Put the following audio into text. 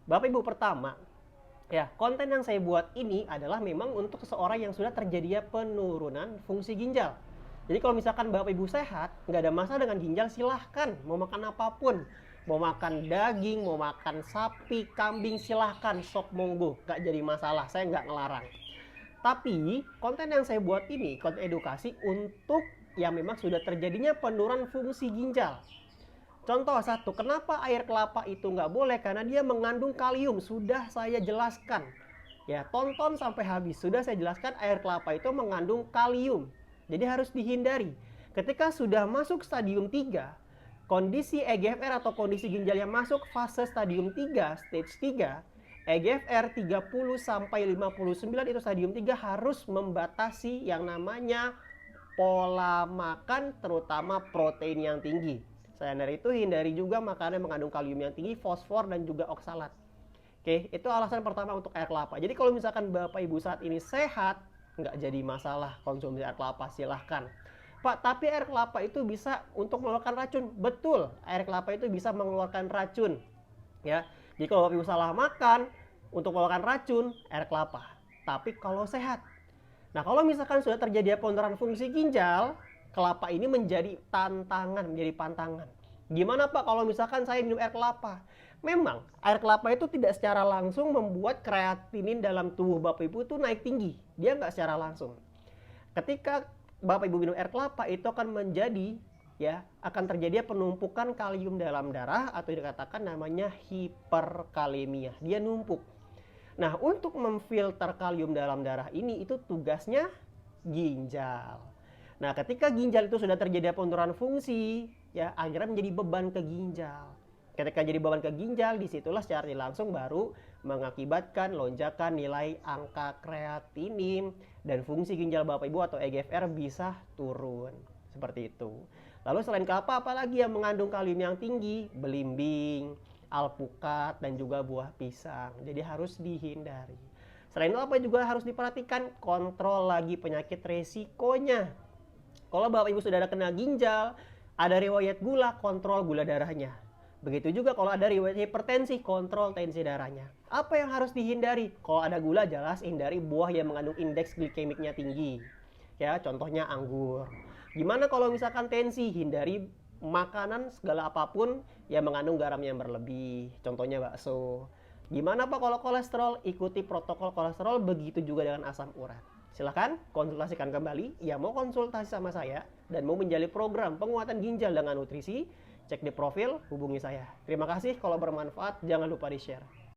Bapak Ibu, pertama, ya, konten yang saya buat ini adalah memang untuk seseorang yang sudah terjadinya penurunan fungsi ginjal. Jadi kalau misalkan Bapak Ibu sehat, nggak ada masalah dengan ginjal, silahkan. Mau makan apapun. Mau makan daging, mau makan sapi, kambing, silahkan. Sok monggo, nggak jadi masalah. Saya nggak ngelarang. Tapi konten yang saya buat ini, konten edukasi untuk yang memang sudah terjadinya penurunan fungsi ginjal. Contoh satu, kenapa air kelapa itu nggak boleh? Karena dia mengandung kalium. Sudah saya jelaskan. Ya, tonton sampai habis. Sudah saya jelaskan air kelapa itu mengandung kalium. Jadi harus dihindari. Ketika sudah masuk stadium 3, kondisi EGFR atau kondisi ginjal yang masuk fase stadium 3, stage 3, EGFR 30 sampai 59 itu stadium 3 harus membatasi yang namanya pola makan, terutama protein yang tinggi. Selain dari itu, hindari juga makanan yang mengandung kalium yang tinggi, fosfor, dan juga oksalat. Oke, itu alasan pertama untuk air kelapa. Jadi kalau misalkan Bapak Ibu saat ini sehat, nggak jadi masalah konsumsi air kelapa, silahkan. Pak, tapi air kelapa itu bisa untuk mengeluarkan racun. Betul, air kelapa itu bisa mengeluarkan racun. Ya, jadi kalau Bapak Ibu salah makan, untuk mengeluarkan racun, air kelapa. Tapi kalau sehat. Nah, kalau misalkan sudah terjadi penurunan fungsi ginjal, kelapa ini menjadi tantangan, menjadi pantangan. Gimana Pak kalau misalkan saya minum air kelapa? Memang air kelapa itu tidak secara langsung membuat kreatinin dalam tubuh Bapak Ibu itu naik tinggi. Dia nggak secara langsung. Ketika Bapak Ibu minum air kelapa itu akan menjadi, ya, akan terjadi penumpukan kalium dalam darah atau dikatakan namanya hiperkalemia. Dia numpuk. Nah, untuk memfilter kalium dalam darah ini itu tugasnya ginjal. Nah, ketika ginjal itu sudah terjadi penurunan fungsi, ya, akhirnya menjadi beban ke ginjal. Ketika jadi beban ke ginjal, disitulah secara langsung baru mengakibatkan lonjakan nilai angka kreatinin dan fungsi ginjal Bapak Ibu atau EGFR bisa turun. Seperti itu. Lalu selain kelapa, apalagi yang mengandung kalium yang tinggi? Belimbing, alpukat, dan juga buah pisang. Jadi harus dihindari. Selain itu apa juga harus diperhatikan? Kontrol lagi penyakit resikonya. Kalau Bapak Ibu sudah ada kena ginjal, ada riwayat gula, kontrol gula darahnya. Begitu juga kalau ada riwayat hipertensi, kontrol tensi darahnya. Apa yang harus dihindari? Kalau ada gula, jelas hindari buah yang mengandung indeks glikemiknya tinggi. Ya, contohnya anggur. Gimana kalau misalkan tensi? Hindari makanan segala apapun yang mengandung garam yang berlebih. Contohnya bakso. Gimana Pak kalau kolesterol? Ikuti protokol kolesterol, begitu juga dengan asam urat. Silahkan konsultasikan kembali. Yang mau konsultasi sama saya dan mau menjalani program penguatan ginjal dengan nutrisi, cek di profil, hubungi saya. Terima kasih, kalau bermanfaat jangan lupa di-share.